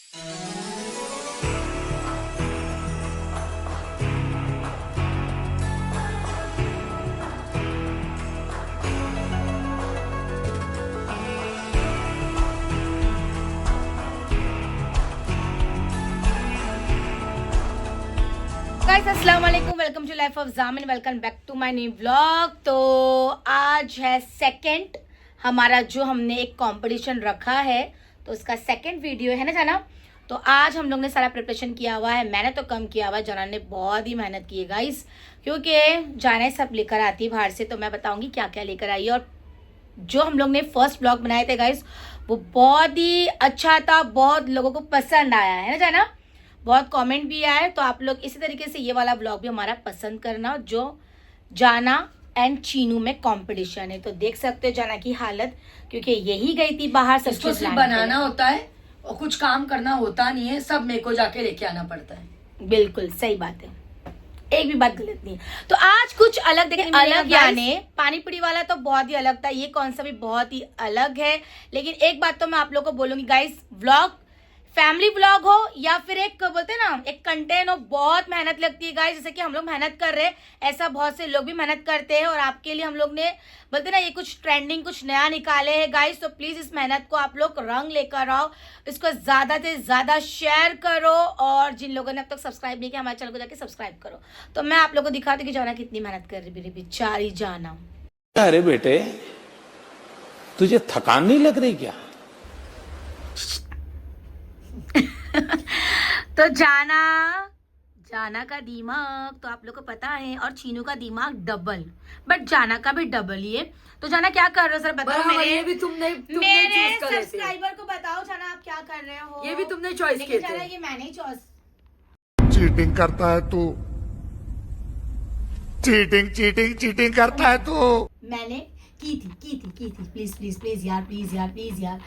Guys अस्सलाम वालेकुम, welcome to life of Jamin, welcome back to my new vlog. तो आज है सेकंड हमारा जो हमने एक कंपटीशन रखा है, तो उसका सेकंड वीडियो है ना जाना। तो आज हम लोग ने सारा प्रिपरेशन किया हुआ है। मैंने तो कम किया हुआ है, जाना ने बहुत ही मेहनत की है गाइस, क्योंकि जाना सब लेकर आती है बाहर से। तो मैं बताऊंगी क्या क्या लेकर आई है। और जो हम लोग ने फर्स्ट व्लॉग बनाए थे गाइस, वो बहुत ही अच्छा था, बहुत लोगों को पसंद आया है ना जाना, बहुत कमेंट भी आया है। तो आप लोग इसी तरीके से ये वाला ब्लॉग भी हमारा पसंद करना, जो जाना एंड चीनू में कंपटीशन है। तो देख सकते हो जाना की हालत, क्योंकि यही गई थी बाहर। सब इसको सिर्फ बनाना होता है और कुछ काम करना होता नहीं है, सब मेरे को जाके लेके आना पड़ता है। बिल्कुल सही बात है, एक भी बात गलत नहीं है। तो आज कुछ अलग देखें, अलग यानी पानी पूरी वाला तो बहुत ही अलग था, ये कौन सा भी बहुत ही अलग है। लेकिन एक बात तो मैं आप लोग को बोलूंगी गाइस, व्लॉग फैमिली व्लॉग हो या फिर एक बोलते हैं ना एक कंटेंट हो, बहुत मेहनत लगती है गाइस। जैसे कि हम लोग मेहनत कर रहे हैं, ऐसा बहुत से लोग भी मेहनत करते हैं। और आपके लिए हम लोग ने बोलते ना ये कुछ ट्रेंडिंग कुछ नया निकाले हैं गाइस। तो प्लीज इस मेहनत को आप लोग रंग लेकर आओ, इसको ज्यादा से ज्यादा शेयर करो। और जिन लोगों ने अब तक सब्सक्राइब नहीं किया, हमारे चैनल को जाके सब्सक्राइब करो। तो मैं आप लोग को दिखाती हूँ कि जाना कितनी मेहनत कर रही, मेरी बेचारी जाना। अरे बेटे, तुझे थकान नहीं लग रही क्या? तो जाना का दिमाग तो आप लोग को पता है, और चीनू का दिमाग डबल, बट जाना का भी डबल ही है। तो जाना क्या कर रहे हो सर बताओ, ये भी तुमने मेरे चूज करे थे। सब्सक्राइबर को बताओ जाना आप क्या कर रहे हो। ये भी तुमने चॉइस किए जाना थे। ये मैंने चॉइस। चीटिंग करता है तू, चीटिंग चीटिंग चीटिंग करता है तू। मैंने की थी। प्लीज प्लीज प्लीज यार, प्लीज यार, प्लीज यार,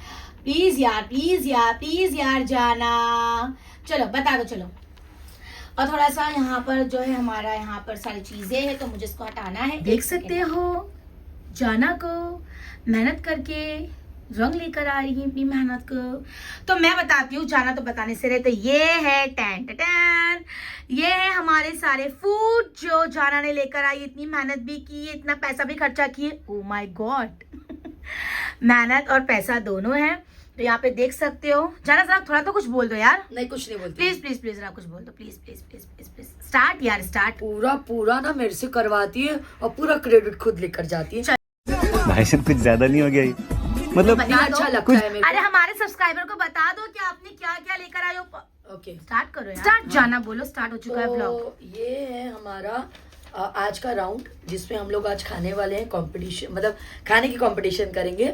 प्लीज यार, प्लीज यार, प्लीज यार जाना, चलो बता दो चलो। और थोड़ा सा यहाँ पर जो है हमारा यहाँ पर सारी चीजें हैं, तो मुझे इसको हटाना है। देख सकते हो जाना को मेहनत करके रंग लेकर आ रही है अपनी मेहनत को। तो मैं बताती हूँ, जाना तो बताने से रहे। तो ये है टैन टैन, ये है हमारे सारे फूड जो जाना ने लेकर आई। इतनी मेहनत भी की है, इतना पैसा भी खर्चा किए। ओ माय गॉड, मेहनत और पैसा दोनों है। तो यहाँ पे देख सकते हो। जाना जरा थोड़ा तो कुछ बोल दो यार। नहीं कुछ नहीं बोलती। प्लीज प्लीज प्लीज जरा कुछ बोल दो, please please please please please. Start यार स्टार्ट। पूरा ना मेरे से करवाती है और पूरा क्रेडिट खुद लेकर जाती है। भाई साहब कुछ ज्यादा नहीं हो गया ये? मतलब बता दो। अच्छा लगता है मेरे को। अरे हमारे सब्सक्राइबर को बता दो कि आपने क्या क्या लेकर आए हो। ओके स्टार्ट करो यार। स्टार्ट जाना बोलो, स्टार्ट हो चुका है व्लॉग। तो ये है हमारा आज का राउंड, जिसमें हम लोग आज खाने वाले हैं कंपटीशन, मतलब खाने की कंपटीशन करेंगे।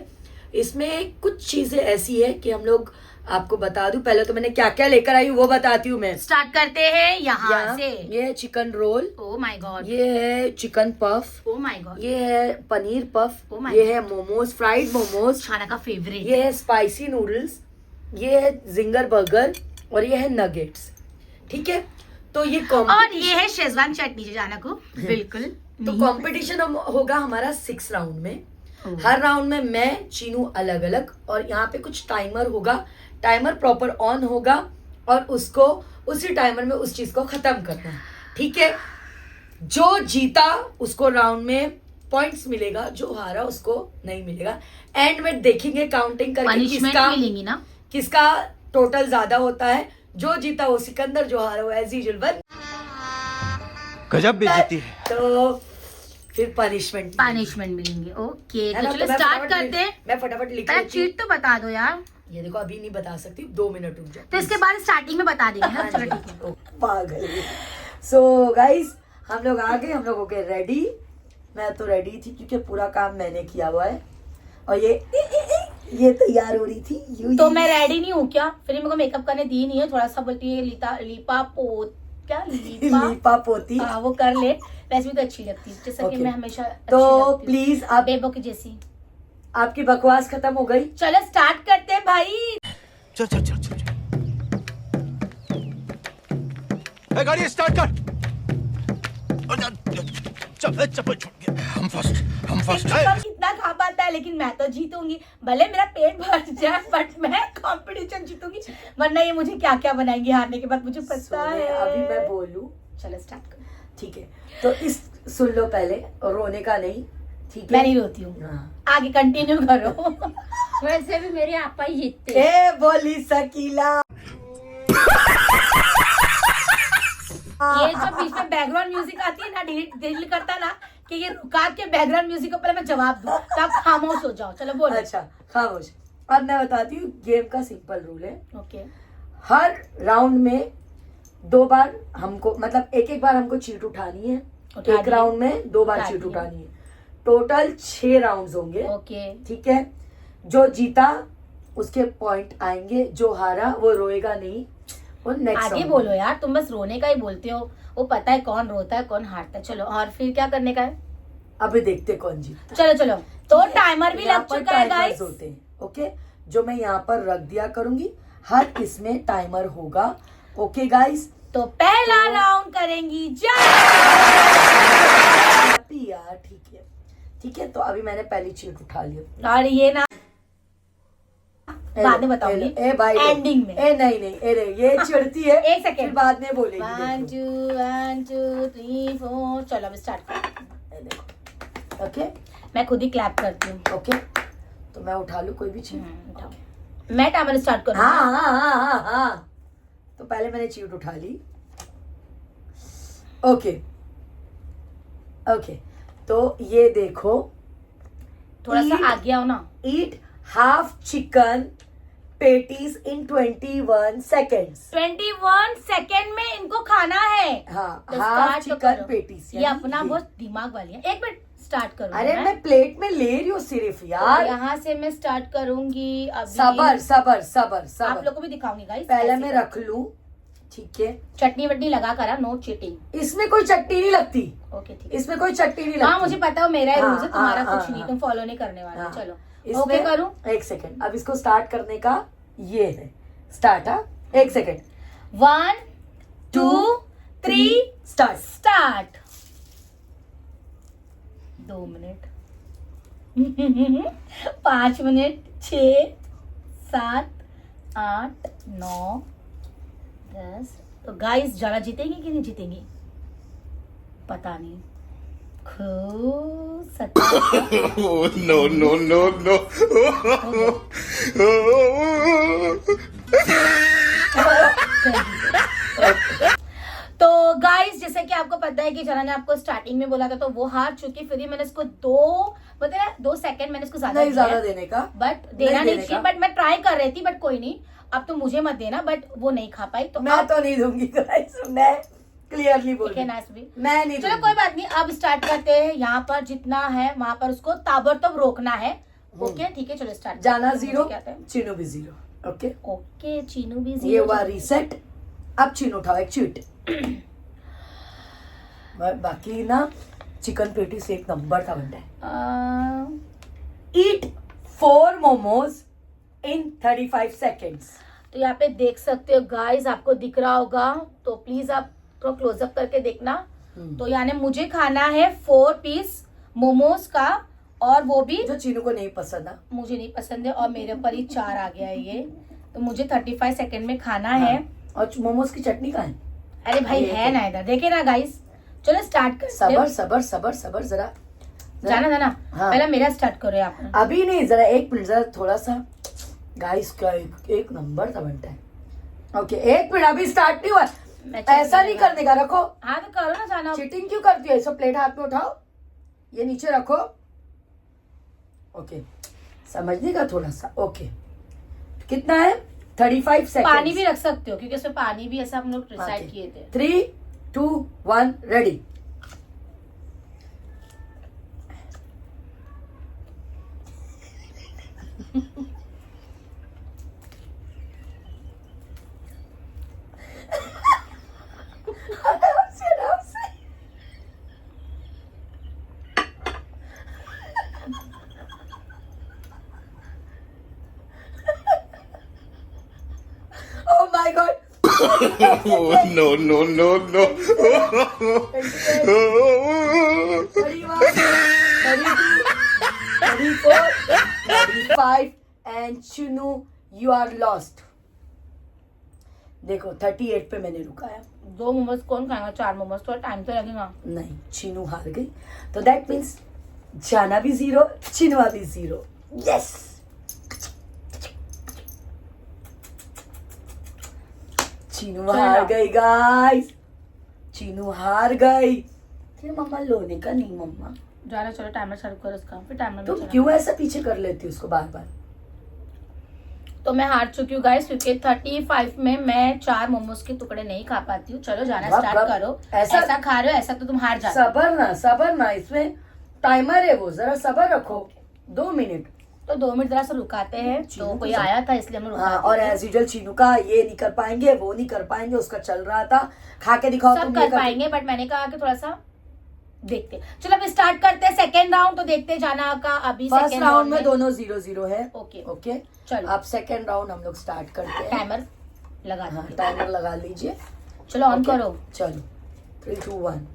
इसमें कुछ चीजें ऐसी है कि हम लोग आपको बता दूं। पहले तो मैंने क्या क्या लेकर आई हूँ वो बताती हूँ मैं। स्टार्ट करते हैं यहाँ से। ये है chicken roll, oh my God, ये है chicken puff, oh my God, ये है पनीर पफ, Oh my ये है मोमोज, फ्राइड मोमोज, जाना का फेवरेट। ये है स्पाइसी नूडल्स, ये है जिंगर बर्गर और ये है नगेट्स। ठीक है, तो ये और ये है शेजवान चटनी जो जाना को बिल्कुल। तो कंपटीशन होगा हमारा 6 राउंड में। हर राउंड में मैं चीनू अलग अलग, और यहाँ पे कुछ टाइमर होगा, टाइमर प्रॉपर ऑन होगा और उसको उसी टाइमर में उस चीज को खत्म करना है। ठीक है, जो जीता उसको राउंड में पॉइंट्स मिलेगा, जो हारा उसको नहीं मिलेगा। एंड में देखेंगे काउंटिंग करके किसका मिलेंगी ना, किसका टोटल ज्यादा होता है। जो जीता वो सिकंदर, जो हारा वो एज यूजुअल बन। गजब बेइज्जती है। तो फिर पनिशमेंट मिलेंगे। ओके है तो ना, चलो तो मैं स्टार्ट फटाफट करते हैं। मैं फटाफट लिख पहले लेती हूँ। चीट तो बता दो यार। ये देखो अभी नहीं बता सकती, 2 मिनट रुक जाओ। तो इसके बाद स्टार्टिंग में बता देंगे ना। चलो ठीक है। पागल। सो गाइस हम लोग आ गए, हम लोग हो गए रेडी। मैं तो रेडी थी क्योंकि पूरा काम मैंने किया हुआ है, और ये तैयार हो रही थी। तो मैं रेडी नहीं हूँ क्या? फिर मेरे को मेकअप करने दी नहीं है, थोड़ा सा बोलती है लीपा पोती। हाँ वो कर ले, वैसे भी तो अच्छी लगती है जैसा कि Okay. मैं हमेशा तो अच्छी लगती हूँ। प्लीज आप बेबो की जैसी। आपकी बकवास खत्म हो गई। चलो स्टार्ट करते हैं भाई। चल चल चल चल गाड़ी स्टार्ट कर। चल चप्पल छूट गया। हम फर्स्ट कितना खा पाता है, लेकिन मैं तो जीतूंगी, भले मेरा पेट भर जाए बट मैं कंपटीशन जीतूंगी, वरना ये मुझे क्या क्या बनाएंगे हारने के बाद मुझे पता है। अभी मैं बोलूं, चलो स्टार्ट करो। ठीक है, तो इस सुन लो पहले, रोने का नहीं, ठीक मैं है? नहीं रोती हूँ, हाँ। आगे कंटिन्यू करो। वैसे भी मेरे आपा ही जीतते। ए बोली शकीला। ये जो बीच में बैकग्राउंड म्यूजिक आती है ना, दिल करता ना कि ये रुका के बैकग्राउंड म्यूजिक को पहले मैं जवाब दूं, तो आप खामोश हो जाओ। चलो बोलो। अच्छा खामोश। अब मैं बताती हूँ, गेम का सिंपल रूल है। ओके, हर राउंड में 2 बार हमको, मतलब एक बार हमको चीट उठानी है। उठा एक दी। राउंड में 2 बार उठा चीट दी। उठानी है। टोटल 6 राउंड्स होंगे। ओके, ठीक है, जो जीता उसके पॉइंट आएंगे, जो हारा वो रोएगा नहीं, वो नेक्स्ट आगे बोलो यार, तुम बस रोने का ही बोलते हो, वो पता है कौन रोता है कौन हारता है। चलो, और फिर क्या करने का है? अभी देखते कौन जीतता। चलो चलो, तो टाइमर भी यहाँ लग पर चुका है टाइमर्स गाइस। होते हैं। ओके, जो मैं यहाँ पर रख दिया करूंगी, हर इसमें टाइमर होगा। ओके गाइस, तो पहला राउंड करेंगी जा। यार ठीक है, ठीक है। तो अभी मैंने पहली चीट उठा लिया। और ये ना बाद में बताऊंगी, ए भाई, एंडिंग में। ए नहीं नहीं, ए नहीं, ये चिढ़ती है। एक सेकेंड, फिर बाद में बोलेगी। 1 2 3 4। चलो अब स्टार्ट करो। देखो, ओके मैं खुद ही क्लैप करती हूँ। ओके, तो मैं उठा लूं कोई भी चीज? उठाओ। मैं टाइमर स्टार्ट करूँ? हाँ हाँ हाँ हाँ हाँ। तो पहले मैंने चीट उठा ली। ओके ओके, तो ये देखो, थोड़ा सा Eat- आगे आओ ना। ईट हाफ चिकन पेटीज इन 21 सेकेंड्स। 21 सेकेंड में इनको खाना है। हाँ, तो हाफ start तो चिकन करो। पेटीज। ये अपना बहुत दिमाग वाली है। एक मिनट, स्टार्ट करूँ? अरे मैं प्लेट में ले रही हूँ सिर्फ यार। यहाँ से मैं स्टार्ट करूंगी अभी। सबर सबर सबर आप सबर। लोग को भी दिखाऊंगी गाइस। पहले मैं रख लूं, ठीक है? चटनी वटनी लगा कर, नो चीटिंग। इसमें कोई चट्टी नहीं लगती, ओके ठीक है। इसमें कोई चट्टी नहीं लगती। हाँ मुझे पता है, वो मेरा ही हाँ, रूल्स है, तुम्हारा हाँ, कुछ नहीं, हाँ, तुम फॉलो नहीं करने वाले। हाँ। चलो इसमें- ओके करूँ? एक सेकेंड, अब इसको स्टार्ट करने का ये है स्टार्ट। हाँ, एक second. 1 2 3 start. Start. 2 minute 5 minute 6 7 8 9 10। तो गाइस ज्यादा जीतेंगी कि नहीं जीतेंगी पता नहीं। खूब no, no, no, no. तो गाइस जैसे कि आपको पता है कि जना ने आपको स्टार्टिंग में बोला था, तो वो हार चुकी। फिर भी मैंने इसको 2 सेकंड मैंने इसको नहीं ज्यादा देने का, बट देना नहीं देने चाहिए। का। बट मैं ट्राई कर रही थी, बट कोई नहीं, अब तो मुझे मत देना। बट वो नहीं खा पाई, तो मैं अब तो नहीं दूंगी guys, मैं क्लियरली बोल ठीक है रही नाइस भी। हूँ। मैं नहीं चलो दूंगी। कोई बात नहीं, अब स्टार्ट करते हैं। यहाँ पर जितना है वहां पर उसको ताबड़तोब रोकना है। ओके ठीक है, चलो स्टार्ट। जाना 0, क्या है? चीनू भी 0। ओके, ओके चीनू भी ये 0। हुआ रीसेट। अब चीनू उठाओ एक चीट। बाकी ना चिकन पेटी से एक नंबर था बनता है। ईट 4 मोमोज इन 35 सेकेंड्स। तो यहाँ पे देख सकते हो गाइस, आपको दिख रहा होगा, तो प्लीज आप थोड़ा क्लोजअप करके देखना। तो यानी मुझे खाना है 4 पीस मोमोज का, और वो भी जो चीनू को नहीं पसंद है। मुझे नहीं पसंद है, और मेरे ऊपर ही 4 आ गया है ये। तो मुझे 35 सेकेंड में खाना हाँ। है। और मोमोज की चटनी कहाँ है? अरे भाई ये है ना इधर, देखे ना गाइस। चलो स्टार्ट कर। सबर सबर सबर सबर, जरा जाना जाना। हाँ। पहले मेरा स्टार्ट करो यहाँ पर। अभी नहीं, जरा एक मिनट, जरा थोड़ा सा गाइस का एक नंबर था बनता है। ओके एक मिनट, अभी स्टार्ट नहीं हुआ। मैं check ऐसा नहीं करूंगा। करने का, रखो। हाँ तो करो ना जाना। चीटिंग क्यों करती है? सब प्लेट हाथ में उठाओ, ये नीचे रखो। ओके, समझने का थोड़ा सा। ओके, कितना है? 35 सेकेंड। पानी भी रख सकते हो, क्योंकि उसमें पानी भी ऐसा हम लोग डिसाइड किए थे। 3 2 1 ready. Oh my God! no, no, no, no. 31, 32, 44, 45 and Chinu, you are lost. देखो 38 पे मैंने रुकाया. 2 मोमोज कौन खाएगा? 4 मोमोज तो टाइम तो लगेगा. नहीं, चीनू हार गई. तो दैट मीन्स जाना भी 0, चिनवा भी 0. यस. चीनू हार गई गाइस. चीनू हार गई. फिर मम्मा लोने का नहीं मम्मा. जाना, चलो टाइमर चालू करो उसका. फिर टाइमर में तुम चला. क्यों ऐसा पीछे कर लेती हो उसको बार बार? तो मैं हार चुकी हूँ गाइस, क्योंकि 35 में मैं 4 मोमोज के टुकड़े नहीं खा पाती हूँ. चलो जाना बाप स्टार्ट बाप. करो. ऐसा- ऐसा खा रहे हो, ऐसा तो तुम हार जाते हो. सबर ना, इसमें टाइमर है, वो जरा सबर रखो. 2 मिनट. तो 2 मिनट जरा से रुकाते हैं. चीनू तो को कोई सब- आया था इसलिए हम हाँ, रुकाते और थे. एज यूजुअल चीनू का ये नहीं कर पाएंगे, वो नहीं कर पाएंगे, उसका चल रहा था. खा के दिखाओ सब तुम ये कर पाएंगे, बट मैंने कहा कि थोड़ा सा देखते. चलो अब स्टार्ट करते हैं सेकेंड राउंड. तो देखते हैं जाना का अभी फर्स्ट सेकेंड राउंड में दोनों 0-0 है. ओके. ओके, चलो अब सेकेंड राउंड हम लोग स्टार्ट करते हैं. टाइमर लगा हाँ, दीजिए. टाइमर लगा लीजिए. चलो ऑन ओके, करो. चलो 3, 2, 1.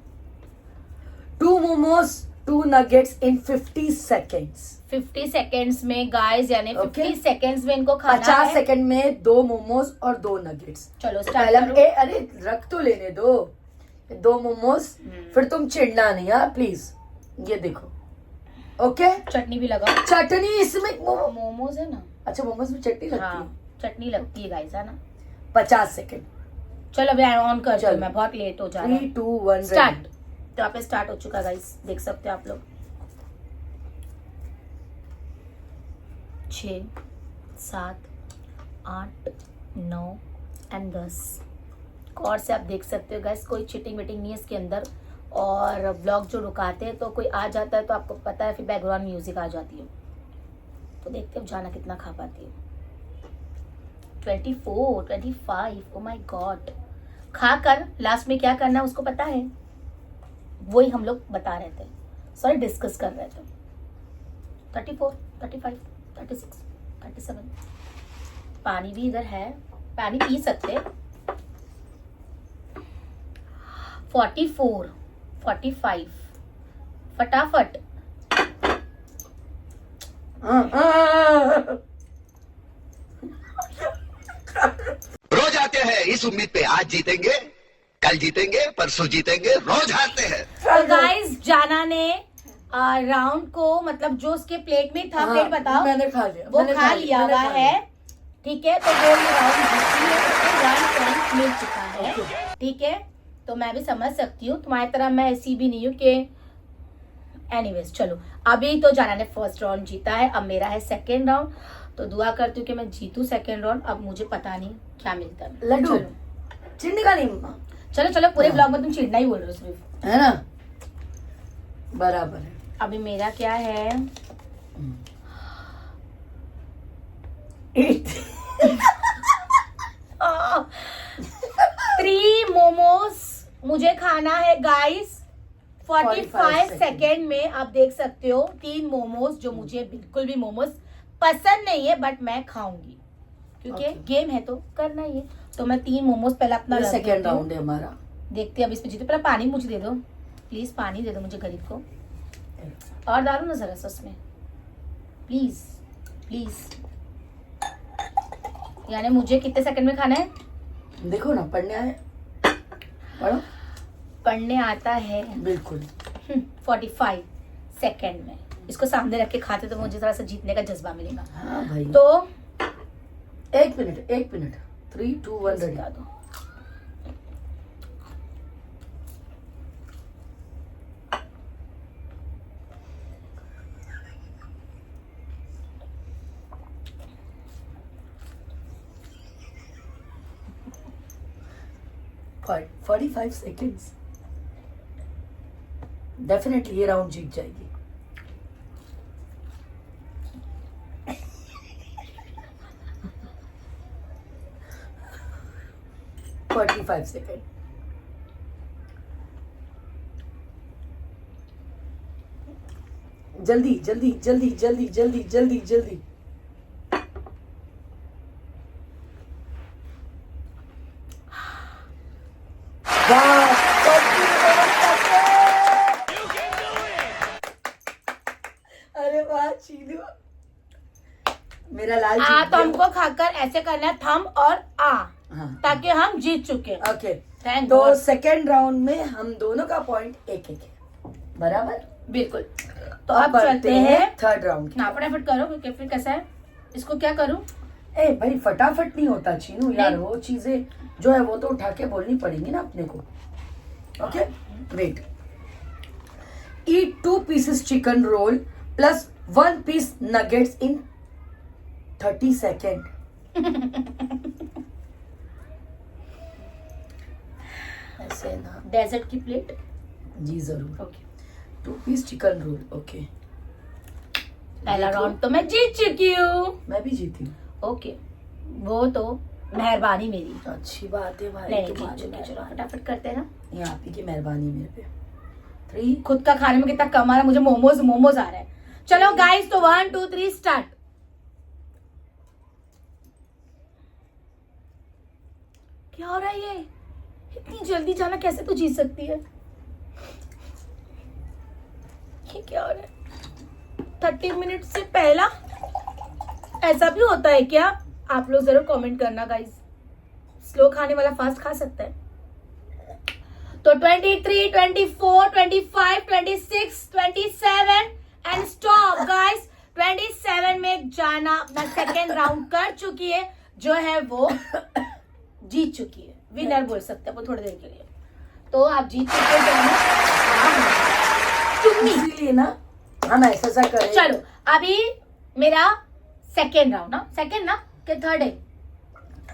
2 मोमोज 2 नगेट्स इन 50 सेकेंड्स. 50 सेकेंड्स में गाइस, यानी Okay. 50 सेकेंड्स में इनको खाना 50 है. सेकंड में 2 मोमोज और 2 नगेट्स. चलो तो स्टार्ट पहले करो. अरे रख तो लेने दो. 2 मोमोज. फिर तुम चिढ़ना नहीं हाँ प्लीज. ये देखो. ओके, चटनी भी लगाओ. चटनी इसमें मोमोज है ना. अच्छा, मोमोज में चटनी लगती हाँ, है. चटनी लगती है गाइस, है ना. 50 सेकंड. चलो अभी ऑन कर दो. चलो. मैं बहुत लेट हो जा रहा 3, हूँ. 2, 1 स्टार्ट. तो आप स्टार्ट हो चुका गाइस, देख सकते हो आप लोग. 6, 7, 8, 9 एंड 10. और से आप देख सकते हो गाइस, कोई चीटिंग वीटिंग नहीं है इसके अंदर. और ब्लॉग जो रुकाते हैं तो कोई आ जाता है तो आपको पता है फिर बैकग्राउंड म्यूजिक आ जाती है. तो देखते हो जाना कितना खा पाती है. 24, 25. Oh my God. खा कर लास्ट में क्या करना है उसको पता है. वही हम लोग बता रहे थे, सॉरी डिस्कस कर रहे थे. 34, 35, 36, 37. पानी भी इधर है, पानी पी सकते. 44, 45. फटाफट. रोज आते हैं इस उम्मीद पे आज जीतेंगे, कल जीतेंगे, परसों जीतेंगे, रोज हारते हैं. तो गाइस, जाना ने राउंड को मतलब जो उसके प्लेट में था, प्लेट बताओ. मैंने खा लिया. वो मैंने खा लिया मैंने हुआ खा है. लिया. ठीक है, तो वो ये राउंड जीती है, उसको 1 पॉइंट मिल चुका है. ठीक है, तो मैं भी समझ सकती हूँ. तुम्हारी तरह मैं ऐसी भी नहीं हूँ कि एनीवेज. चलो अभी तो जाना ने फर्स्ट राउंड जीता है, अब मेरा है सेकेंड राउंड. तो दुआ करती हूँ कि मैं जीतूं सेकेंड राउंड. अब मुझे पता नहीं क्या मिलता है. लड्डू. चलो चिढ़ने का नहीं मम्मा, चलो पूरे ब्लॉग में तुम चिढ़ना ही बोल रहे हो सिर्फ. है ना. बराबर है. अभी मेरा क्या है. 3 मोमोज मुझे खाना है गाइस. 45 सेकेंड में आप देख सकते हो 3 मोमोज, जो मुझे बिल्कुल भी मोमोज पसंद नहीं है, बट मैं खाऊंगी क्योंकि Okay. गेम है तो करना ही है. तो मैं 3 मोमोज पहले अपना रख सेकेंड देती हूँ. राउंड है हमारा. देखते हैं अब इसमें जीते. पहले पानी मुझे दे दो प्लीज. पानी दे दो मुझे गरीब को. और डालो ना जरा सा उसमें प्लीज प्लीज. यानी मुझे कितने सेकंड में खाना है. देखो ना, पढ़ने आए. पढ़ो. पढ़ने आता है. बिल्कुल. 45 सेकंड में. इसको सामने रख के खाते तो मुझे थोड़ा सा जीतने का जज्बा मिलेगा. हाँ भाई. तो 1 मिनट 3, 2, 1 रेडी. बता दो. But 45 seconds. डेफिनेटली ये राउंड जीत जाएगी. $45 सेकेंड. जल्दी जल्दी जल्दी जल्दी जल्दी जल्दी जल्दी. अरे वाह चीनू. मेरा लाल आ जीत तो गया। हमको खाकर ऐसे करना है थंब और आ, हाँ ताकि हम जीत चुके। ओके। Thank तो God. सेकेंड राउंड में हम दोनों का पॉइंट 1-1 है, बराबर। बिल्कुल। तो अब चलते हैं थर्ड राउंड। ना, फटाफट करो क्योंकि फिर कैसा है, इसको क्या करूं? ए भाई फटाफट नहीं होता चीनू यार, नहीं। वो चीजें जो है वो तो उठा के बोलनी पड़ेंगी ना अपने को। Okay wait. Eat 2 pieces chicken roll plus 1 piece nuggets in 30 seconds। ऐसे ना डेजर्ट की प्लेट। जी जरूर। Okay, 2 piece chicken roll. Okay पहला राउंड तो मैं जीत चुकी हूँ। मैं भी जीती हूँ। ओके, वो तो मेहरबानी मेरी। अच्छी बात है भाई, नहीं, तुम्हारी जीत चुकी। चलो मेहरबानी। फटाफट करते हैं ना। ये आप ही की मेहरबानी मेरे पे। 3 खुद का खाने में कितना कम आ रहा है, मुझे मोमोज आ रहा है। चलो गाइस, तो 1 2 3 स्टार्ट। क्या हो रहा है ये? इतनी जल्दी जाना कैसे तू जीत सकती है? ये क्या हो रहा है? 30 मिनट से पहला ऐसा भी होता है क्या? आप लोग जरूर कमेंट करना गाइस। स्लो खाने वाला फास्ट खा सकता है। तो 23, 24, 25, 26, 27 एंड स्टॉप गाइस। 27 में जाना अपना सेकेंड राउंड कर चुकी है, जो है वो जीत चुकी है। विनर बोल सकते हैं वो थोड़ी देर के लिए। तो आप जीत चुके हो जाना। चुन्नी। इसीलिए ना हम ऐसा करें। चलो अभी मेरा सेकेंड राउंड ना, सेकेंड ना कि थर्ड है?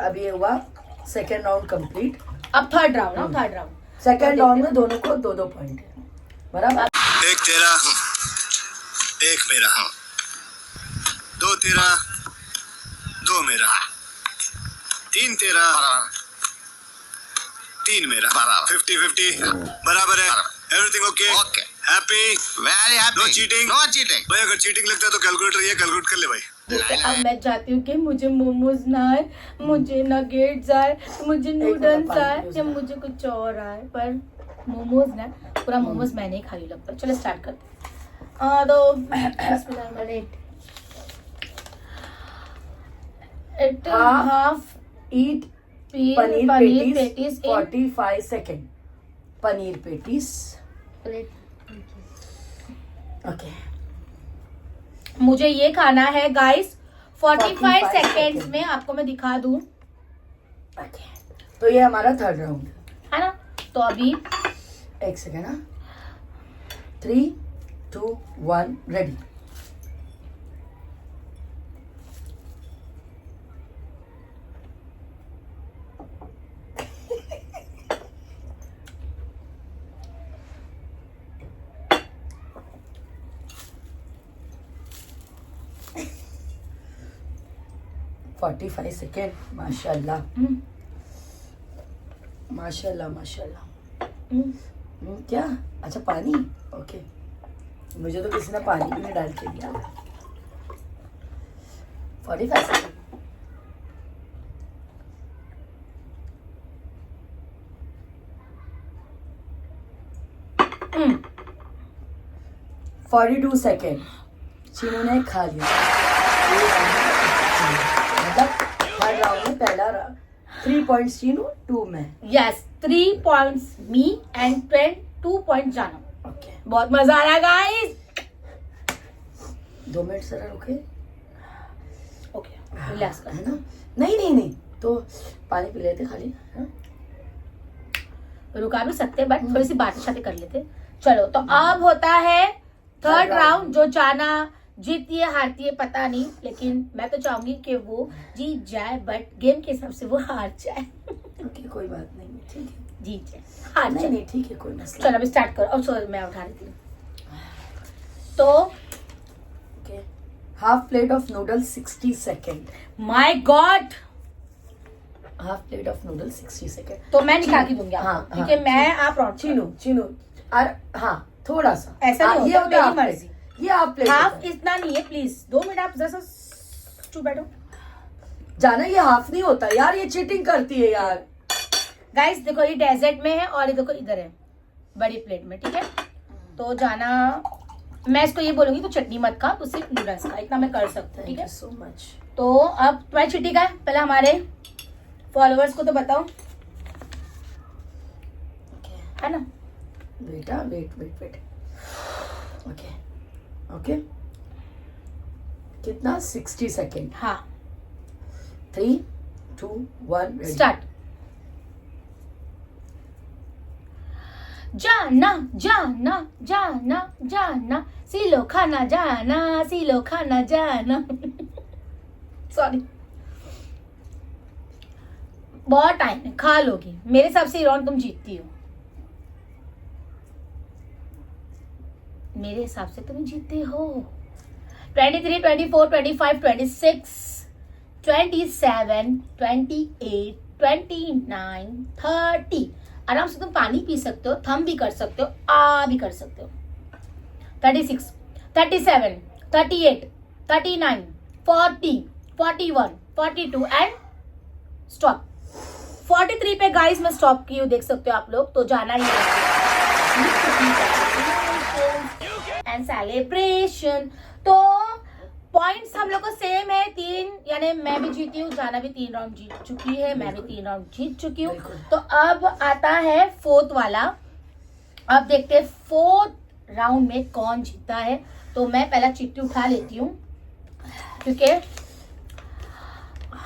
अब ये हुआ सेकेंड राउंड कंप्लीट। अब थर्ड राउंड ना, थर्ड राउंड। सेकेंड राउंड में दोनों को 2-2 पॉइंट है, बराबर। एक तेरा, एक मेरा, 2 तेरा, 2 मेरा, 3 तेरा, 3 मेरा, 50-50 बराबर है। Everything okay? Okay. Happy? Very happy. No cheating? No cheating. भाई अगर चीटिंग लगता है तो कैलकुलेटर ये कैलकुलेट कर ले भाई। अब मैं चाहती हूँ कि मुझे मोमोज ना आए, मुझे नगेट्स आए, मुझे नूडल्स आए, या मुझे कुछ और आए, पर मोमोज ना, पूरा मोमोज मैंने ही खाई लगता है। चलो स्टार्ट करते हैं। तो it half eat paneer paneer patties patties 45 second. Paneer patties. Okay मुझे ये खाना है गाइस 45 45 सेकेंड्स सेकेंड। में। आपको मैं दिखा दूं, ओके तो ये हमारा थर्ड राउंड है ना? तो अभी है। 1 सेकेंड। हाँ 3 2 1 रेडी। Forty 45 second. माशाल्लाह माशाल्लाह माशाल्लाह। क्या? अच्छा पानी। ओके मुझे तो किसी ने पानी भी नहीं डाल के दिया। 45 सेकेंड। हम्म, 42 सेकेंड। चीनू ने खा लिया। मतलब हर राउंड में पहला 3 पॉइंट्स चीनू, 2 में। Yes 3 points me and 2 point जाना। ओके बहुत मजा आ रहा है गाइस। 2 मिनट जरा रुके। ओके रिलैक्स कर। है ना? नहीं नहीं नहीं तो पानी पी लेते खाली। हाँ? रुका भी सकते बट थोड़ी सी बातें शातें कर लेते। चलो तो अब होता है थर्ड राउंड। जो जाना जीतती है हारती है पता नहीं, लेकिन मैं तो चाहूंगी कि वो जीत जाए, बट गेम के हिसाब से वो हार जाए। ओके कोई बात नहीं, ठीक है। जीत जाए, हार नहीं जाए। नहीं ठीक है, कोई मसला चलो अभी स्टार्ट करो। अब सॉरी मैं उठा रही थी। तो okay half plate of noodles 60 second. My God, half plate of noodles 60 second. तो मैं निकाल के दूंगी हाँ, आपको, ठीक है? मैं आप राउंड चीनू चीनू और हाँ थोड़ा सा ऐसा नहीं ये होता, हो गया मेरी हाफ मर्जी। प्लेट। ये हाफ प्लेट हाफ होता है। इतना नहीं है, प्लीज 2 मिनट आप जरा सा चुप बैठो। जाना ये हाफ नहीं होता यार, ये चीटिंग करती है यार। गाइस देखो ये डेजर्ट में है और ये देखो इधर है बड़ी प्लेट में, ठीक है? तो जाना मैं इसको ये बोलूंगी तो चटनी मत खा, तो सिर्फ नूडल्स खा, इतना मैं कर सकती हूँ, ठीक थैंक है? You so much. तो अब तुम्हारी चिट्ठी का है, पहले हमारे फॉलोअर्स को तो बताओ, है ना? बेटा वेट ओके ओके, कितना 60 सेकेंड। हाँ 3 2 1 स्टार्ट। जाना जाना जाना जाना, सिलो खाना जाना, सिलो खाना जाना। सॉरी, बहुत टाइम है, खा लोगी। मेरे हिसाब से ये राउंड तुम जीतती हो, मेरे हिसाब से तुम जीतते हो। 23, 24, 25, 26, 27, 28, 29, 30। आराम से तुम पानी पी सकते हो, थम भी कर सकते हो, आ भी कर सकते हो। 36, 37, 38, 39, 40, 41, 42 एंड स्टॉप। 43 पे गाइस मैं स्टॉप की हूँ, देख सकते हो आप लोग। तो जाना ही एंड सेलिब्रेशन। तो पॉइंट्स हम लोग को सेम है, 3, यानी मैं भी जीती हूँ, जाना भी 3 राउंड जीत चुकी है, मैं भी 3 राउंड जीत चुकी हूँ। तो अब आता है 4th वाला। अब देखते हैं 4th राउंड में कौन जीतता है। तो मैं पहला चिट्ठी उठा लेती हूँ, क्योंकि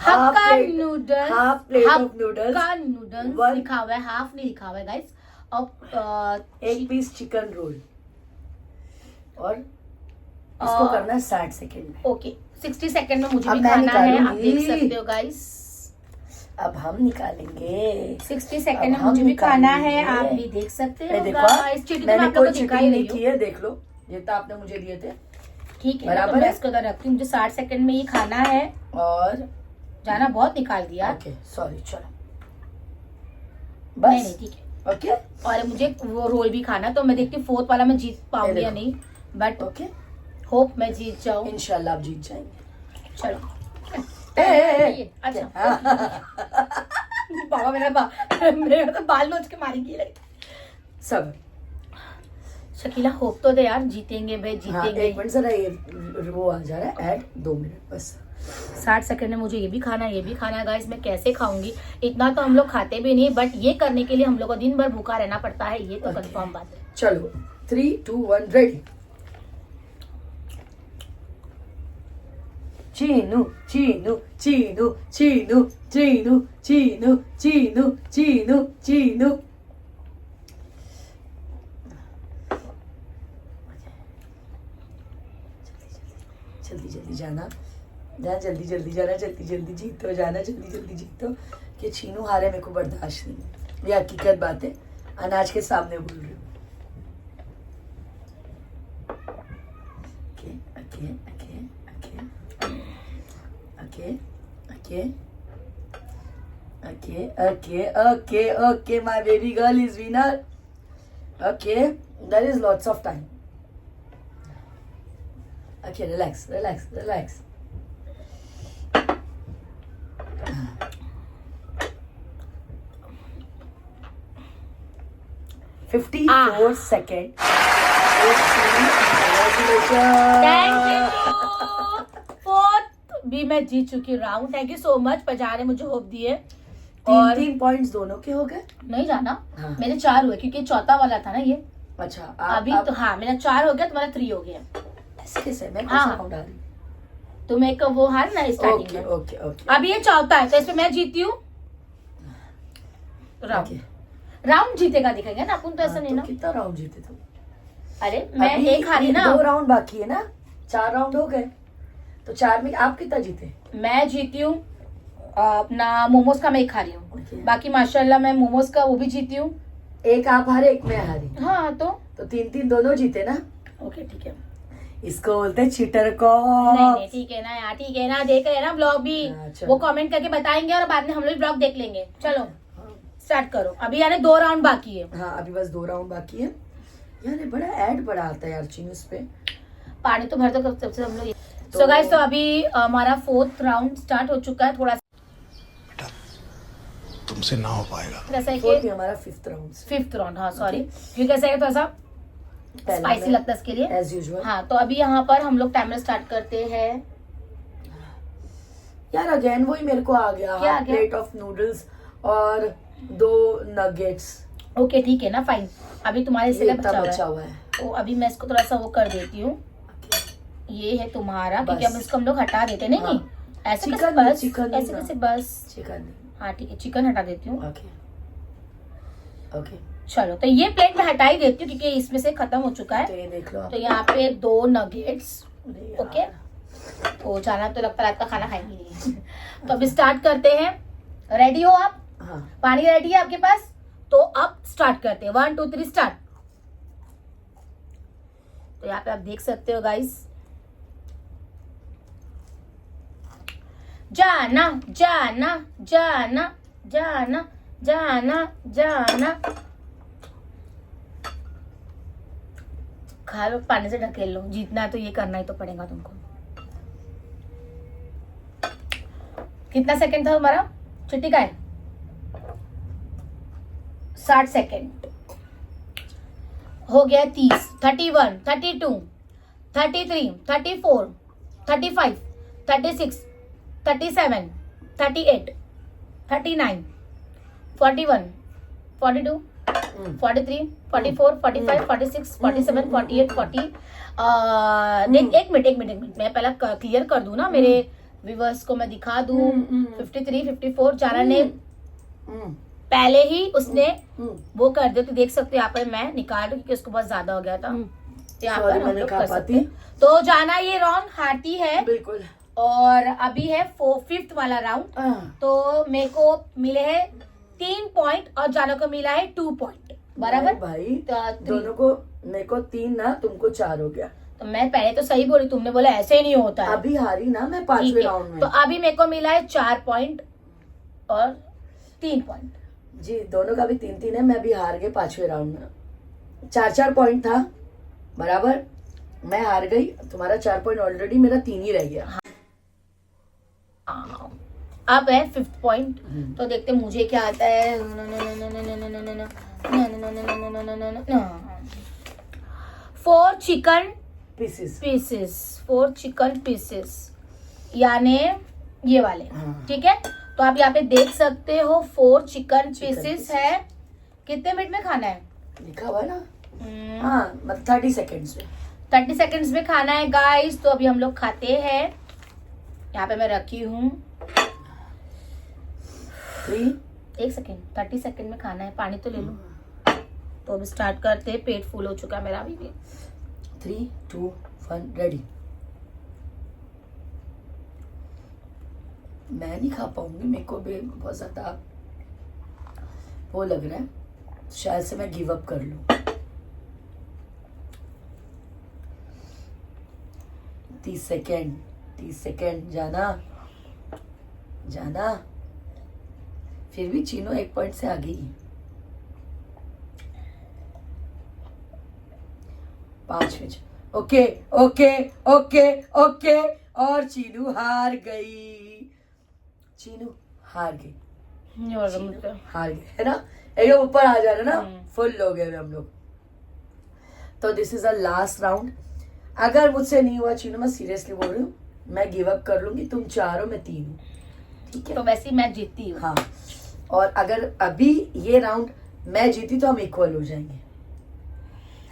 hakka noodles, half plate of noodles, hakka noodles लिखा हुआ है, हाफ नहीं लिखा हुआ है गाइस। और 1 पीस चिकन रोल, और इसको करना है 60 सेकेंड में। ओके 60 सेकेंड में मुझे अब भी मैं खाना है, आप निकालूंगी। देख सकते हो गाइस। अब हम निकालेंगे 60 सेकेंड में अब हम मुझे भी खाना है, निकालेंगे। आप भी देख सकते ये हो देखो, गाइस। चिट्ठी तो मैं मैंने आप लोगों कोई को दिखा चिकन ही नहीं रही की हूँ, है, देख लो, ये तो आपने मुझे दिए थे। ठीक है? बराबर तो मैं है। इसको उधर रखती हूँ, मुझे 60 सेकेंड में ये खाना है। और जाना बहुत निकाल दिया। ओके सॉरी, चलो नहीं बस ठीक है। ओके और मुझे वो रोल भी खाना, तो मैं देखती हूँ 4th वाला मैं जीत पाऊंगी या देखो। नहीं, बट ओके, होप मैं जीत जाऊँ। इंशाल्लाह आप जीत जाएंगे। चलो ए, अच्छा। बाबा मेरा तो बाल नोच के मारेगी लगी। सब शकीला होप तो दे यार, जीतेंगे भाई, हाँ, जीतेंगे। 1 मिनट जरा, ये वो आ जा रहा है ऐड, 2 मिनट बस। 60 सेकंड में मुझे ये भी खाना है, ये भी खाना है गाइस। मैं कैसे खाऊंगी, इतना तो हम लोग खाते भी नहीं, बट ये करने के लिए हम लोग को दिन भर भूखा रहना पड़ता है, ये तो कंफर्म बात है। चलो 3 2 1 रेडी। चीनू चीनू चीनू चीनू चीनू चीनू चीनू चीनू चीनू। जल्दी जल्दी जाना, जल्दी जल्दी जाना, जल्दी जल्दी जीतो जाना, जल्दी जल्दी जीतो। कि चीनू हारे मेरे को बर्दाश्त नहीं, ये हकीकत बात है, अनाज के सामने बोल रही हूँ। Okay okay okay okay okay okay okay okay okay, my baby girl is winner. Okay, there is lots of time. Okay, relax, relax, relax. 54 seconds. Fourth भी मैं जीत चुकी round. Thank you so much पजा ने मुझे hope दिए। और 3 points दोनों के हो गए। नहीं जाना, हाँ। मेरे 4 हुए क्योंकि चौथा वाला था ना ये। अच्छा अभी तो हाँ मेरा 4 हो गया, तुम्हारा 3 हो गया। ऐसे कैसे, मैं हाँ। कैसे काउंट आ रही? तुम एक वो हार ना स्टार्टिंग ओके में। ओके ओके अभी ये चौथा है, तो इसमें मैं जीती हूँ राउंड। राउंड जीतेगा दिखेगा ना, अपन तो ऐसा नहीं ना। कितना राउंड जीते तुम? अरे मैं अभी एक हारी ना। 2 राउंड बाकी है ना, 4 राउंड हो गए, तो 4 में आप कितना जीते? मैं जीती हूँ अपना मोमोज का, मैं एक हारी हूँ। Okay. बाकी माशाल्लाह मैं मोमोज का वो भी जीती हूँ। एक आप हारे, एक मैं हारी, हाँ तो 3-3 दोनों जीते ना। ओके ठीक है। इसको बोलते चीटर को। नहीं ठीक है ना यार, ठीक है ना, देख रहे हैं ना ब्लॉग भी। हाँ, चलो। वो कमेंट करके बताएंगे और बाद में हम लोग ब्लॉग देख लेंगे। चलो स्टार्ट करो। अभी यानी 2 राउंड बाकी है। हाँ अभी बस 2 राउंड बाकी है यार। ये बड़ा ऐड बड़ा आता है यार चीनूस पे। पानी तो भर दो कब सबसे हम लोग। सो गाइस, तो अभी हमारा 4th राउंड स्टार्ट हो चुका है। थोड़ा तुमसे ना हो पाएगा। ऐसा है फोर्थ कि हमारा 5th राउंड 5th राउंड, हाँ सॉरी, क्योंकि ऐसा है थोड़ा सा स्पाइसी लगता है इसके लिए। As usual. हाँ तो अभी यहाँ पर हम लोग टाइमर स्टार्ट करते हैं। यार अगेन वही मेरे को आ गया, क्या आ हाफ गया? प्लेट ऑफ नूडल्स और 2 नगेट्स, ओके ठीक है ना, फाइन। अभी तुम्हारे से ये बचा इतना हुआ बचा है, हुआ है। तो अभी मैं इसको थोड़ा सा वो कर देती हूँ। ये है तुम्हारा, क्योंकि बस। अब इसको हम लोग हटा देते नहीं हाँ। नहीं ऐसे कैसे चिकन नहीं, बस, चिकन ऐसे नहीं कैसे ना। बस। चिकन, हाँ ठीक है, चिकन हटा देती हूँ। ओके ओके, चलो, तो ये प्लेट में हटा ही देती हूँ क्योंकि इसमें से खत्म हो चुका तो है। ये देख लो आप। तो यहाँ पे 2 नगेट्स, अरे यार। ओके। तो जाना तो लगता रात का खाना खाएंगे नहीं। तो अभी स्टार्ट करते हैं। रेडी हो आप? हाँ पानी रेडी है आपके पास? तो अब स्टार्ट करते हैं। 1 2 3 स्टार्ट। तो यहाँ पे आप देख सकते हो गाइस, जाना जाना जाना जाना जाना जाना, खा लो, पानी से ढकेल लो। जीतना है तो ये करना ही तो पड़ेगा तुमको। कितना सेकंड था हमारा? चिट्टी का है 60 सेकंड हो गया। 30 31 32 33 34 35 36 37 38 39 41 42 43 44 45 46 47 48 40। एक मिनट मैं पहला क्लियर कर दूं ना, मेरे व्यूअर्स को मैं दिखा दूं। 53 54 जाना ने पहले ही उसने वो कर दिया, तो देख सकते हो यहाँ पर मैं निकाल दूं क्योंकि उसको बहुत ज्यादा हो गया था। तो यहाँ Sorry, पर हम मैंने लोग कहा कर सकते पाती। हैं। तो जाना ये राउंड हारती है बिल्कुल। और अभी है 5th वाला राउंड। तो मेरे को मिले हैं 3 पॉइंट और जाना को मिला है 2 पॉइंट, बराबर भाई तो 3। दोनों को, मेरे को 3 ना, तुमको 4 हो गया। तो मैं पहले तो सही बोली, तुमने बोला ऐसे ही नहीं होता है। अभी हारी ना मैं ठीक 5वें है, राउंड में। तो अभी मेरे को मिला है 4 पॉइंट और 3 पॉइंट। जी दोनों का भी 3-3 है। मैं अभी हार गई 5वें राउंड में। 4-4 पॉइंट था, बराबर। मैं हार गई, तुम्हारा 4 पॉइंट ऑलरेडी, मेरा 3 ही रह गया। अब है 5th पॉइंट। तो देखते मुझे क्या आता है। 4 चिकन पीसेस। 4 चिकन पीसेस, यानी ये वाले, हाँ। ठीक है। तो आप यहाँ पे देख सकते हो 4 चिकन Chicken पीसेस pieces। है। कितने मिनट में खाना है? लिखा हुआ है ना। हाँ मतलब 30 सेकेंड्स में। 30 सेकेंड्स में खाना है गाइस। तो अभी हम लोग खाते हैं। यहाँ पे मैं रखी हूँ 3 1 सेकेंड। 30 सेकेंड में खाना है, पानी तो ले लो। तो अभी स्टार्ट करते हैं। पेट फुल हो चुका है मेरा अभी भी। 3 2 1 रेडी। मैं नहीं खा पाऊंगी, मेरे को भी बहुत ज्यादा वो लग रहा है, शायद से मैं गिव अप कर लूं। 30 सेकेंड जाना। फिर भी चीनो 1 पॉइंट से आगे ही। 5 मिनट। ओके। और चीनू हार गई। हार गई है ना। एकदम ऊपर आ जा रहा ना, फुल हो गए हम लोग। तो this is a last round. अगर मुझसे नहीं हुआ चीनू, मैं सीरियसली बोल रही हूँ, मैं गिव अप कर लूंगी। तुम 4 हो, मैं 3 हूँ, ठीक है। तो वैसे ही मैं जीतती हूँ। हाँ, और अगर अभी ये राउंड मैं जीती तो हम इक्वल हो जाएंगे।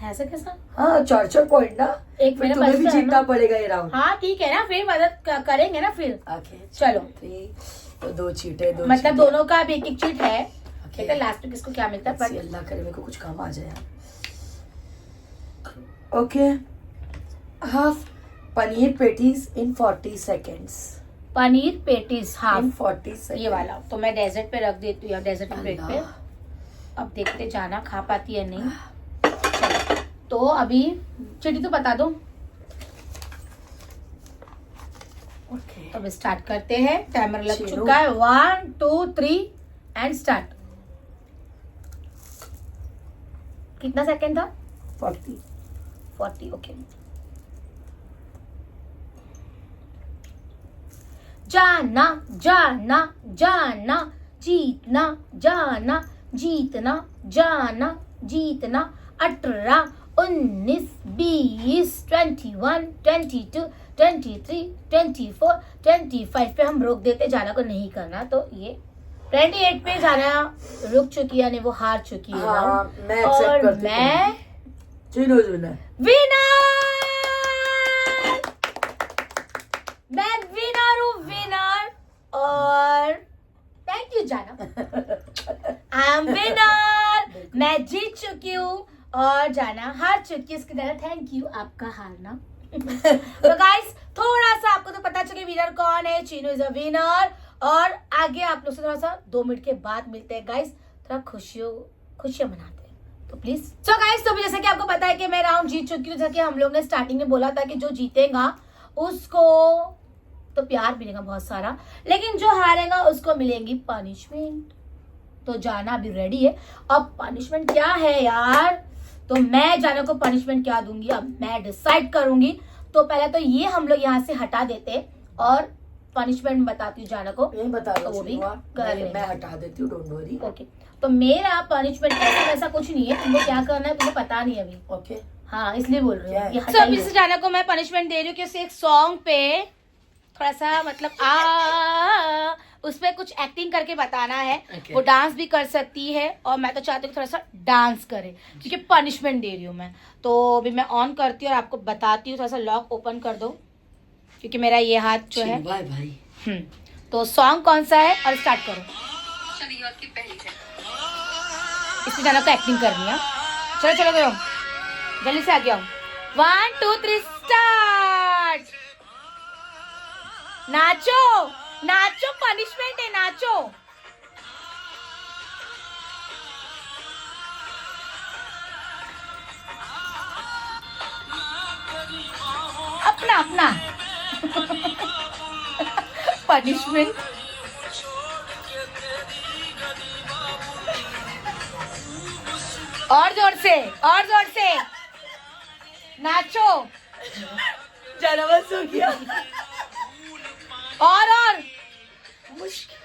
ऐसा कैसा? हाँ 4 पॉइंट ना। एक फिर मेरा तुम्हें भी बचता है जीतना ना। पड़ेगा ये राउंड। हाँ ठीक है ना, फिर मदद करेंगे ना फिर। ओके चलो। 3 तो 2 चीटे, 2 मतलब दोनों का भी एक चीट है। Okay. देखते लास्ट में किसको क्या मिलता है। पर अल्लाह करे मेरे को कुछ काम आ जाए। ओके, हाफ पनीर पेटीज इन 40 सेकेंड्स। पनीर पेटीज हाफ, इन 40 सेकेंड। ये वाला तो मैं डेजर्ट पे रख देती हूँ, डेजर्ट प्लेट पे। अल्लाह। अब देखते जाना खा पाती है नहीं। चलो, तो अभी चिट्टी तो बता दो। ओके, अब स्टार्ट करते हैं। टाइमर लग चलो। चुका है। 1 2 3 एंड स्टार्ट। कितना सेकंड था? 40। ओके। जाना जाना जाना, जीतना जाना जीतना जाना जीतना। 18 19, 20, 21, 22, 23, 24, 25 पे हम रोक देते, जाना को नहीं करना। तो ये 28 पे जाना रुक चुकी है, यानी वो हार चुकी है। हाँ, मैं accept और करती हूँ। मैं चीनू विनर। मैं विनर हूँ, विनर। और थैंक यू जाना, आई एम विनर। मैं जीत चुकी हूँ और जाना हार चुकी है। इसकी तरह थैंक यू आपका हारना। तो गाइस थोड़ा सा आपको तो पता चले विनर कौन है। Chinu is a winner. और आगे आप लोग से थोड़ा सा 2 मिनट के बाद मिलते हैं गाइस, थोड़ा खुशियां मनाते हैं। तो प्लीज सो गाइस, तो जैसा कि आपको पता है कि मैं राउंड जीत चुकी हूँ। जैसा कि हम लोग ने स्टार्टिंग में बोला था कि जो जीतेगा उसको तो प्यार मिलेगा बहुत सारा, लेकिन जो हारेगा उसको मिलेंगी पनिशमेंट। तो जाना अभी रेडी है। अब पनिशमेंट क्या है यार, तो मैं जाना को पनिशमेंट क्या दूंगी अब मैं डिसाइड करूंगी। तो पहले तो ये हम लोग यहाँ से हटा देते और पनिशमेंट बताती हूँ जाना को। नहीं बता तो वो भी कर लेंगे। मैं हटा देती हूँ, डोंट वरी। ओके, तो मेरा पनिशमेंट ऐसा कुछ नहीं है, तुमको क्या करना है तुमको पता नहीं अभी। ओके, हाँ इसलिए बोल रही हूँ। क्या? So, अभी से जाना को मैं पनिशमेंट दे रही हूँ कि उसे एक सॉन्ग पे थोड़ा सा मतलब उस पे कुछ एक्टिंग करके बताना है। Okay. वो डांस भी कर सकती है और मैं तो चाहती हूँ थोड़ा सा डांस करे, क्योंकि पनिशमेंट दे रही हूँ मैं। तो अभी मैं ऑन करती हूँ और आपको बताती हूँ। थोड़ा सा लॉक ओपन कर दो, क्योंकि मेरा ये हाथ जो है। बाय भाई। तो सॉन्ग कौन सा है और स्टार्ट करो। इसमें जाना को एक्टिंग करनी है। चलो चलो करो, जल्दी से आगे आओ। 1 2 3 स्टार्ट। नाचो नाचो, पनिशमेंट है, नाचो। अपना अपना पनिशमेंट। और जोर से नाचो। जाना बस हो गया। और मुश्किल।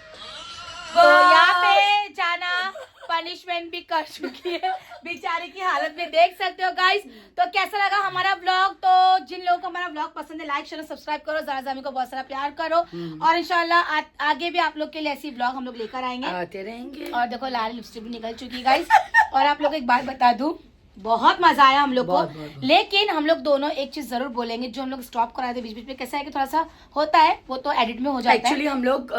तो यहाँ पे जाना पनिशमेंट भी कर चुकी है, बेचारे की हालत में देख सकते हो गाइस। तो कैसा लगा हमारा ब्लॉग? तो जिन लोगों को हमारा ब्लॉग पसंद है लाइक शेयर सब्सक्राइब करो, ज़रा ज़मी को बहुत सारा प्यार करो। और इंशाल्लाह आगे भी आप लोग के लिए ऐसी ब्लॉग हम लोग लेकर आएंगे, आते रहेंगे। और देखो लाल लिपस्टिक भी निकल चुकी है गाइस। और आप लोग को एक बात बता दूं, बहुत मजा आया हम लोग को। बहुत। लेकिन हम लोग दोनों एक चीज जरूर बोलेंगे, जो हम लोग स्टॉप कराए थे बीच बीच में, कैसा है कि थोड़ा सा होता है वो तो एडिट में हो जाता है। एक्चुअली हम लोग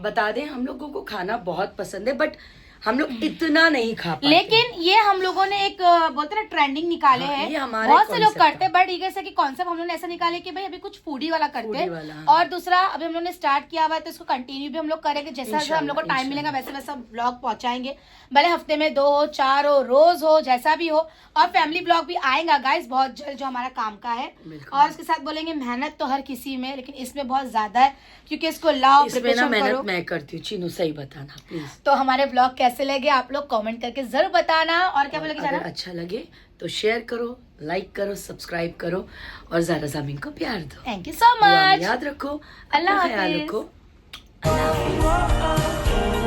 बता दें, हम लोगों को खाना बहुत पसंद है, बट हम लोग इतना नहीं खा पाते। लेकिन ये हम लोगों ने एक बोलते ना ट्रेंडिंग निकाले हाँ, हैं। ये हमारे बहुत से लोग concept करते हैं, बट ये कि कॉन्सेप्ट हम लोगों ने ऐसा निकाले कि भाई अभी कुछ फूडी वाला करते फूडी वाला, हैं। हाँ। और दूसरा अभी हम लोग ने स्टार्ट किया हुआ है, तो इसको कंटिन्यू भी हम लोग करेंगे। जैसा जैसा हम लोग को टाइम मिलेगा वैसे वैसा ब्लॉग पहुंचाएंगे, भले हफ्ते में 2 हो 4 हो, रोज हो, जैसा भी हो। और फैमिली ब्लॉग भी आएगा गाइस बहुत जल्द, जो हमारा काम का है। और उसके साथ बोलेंगे मेहनत तो हर किसी में, लेकिन इसमें बहुत ज्यादा है, क्योंकि इसको लाओ इसमें ना प्रिपरेशन मेहनत करो। मैं करती हूँ। चीनू सही बताना प्लीज। तो हमारे ब्लॉग कैसे लगे आप लोग कमेंट करके जरूर बताना। और क्या बोलोगे अगर जाना? अच्छा लगे तो शेयर करो, लाइक करो, सब्सक्राइब करो और ज़रा ज़मीन को प्यार दो। थैंक यू सो दुआ में मच। याद रखो, अल्लाह अपना ख्याल हाफिज। रखो। अल्लाह हाफिज।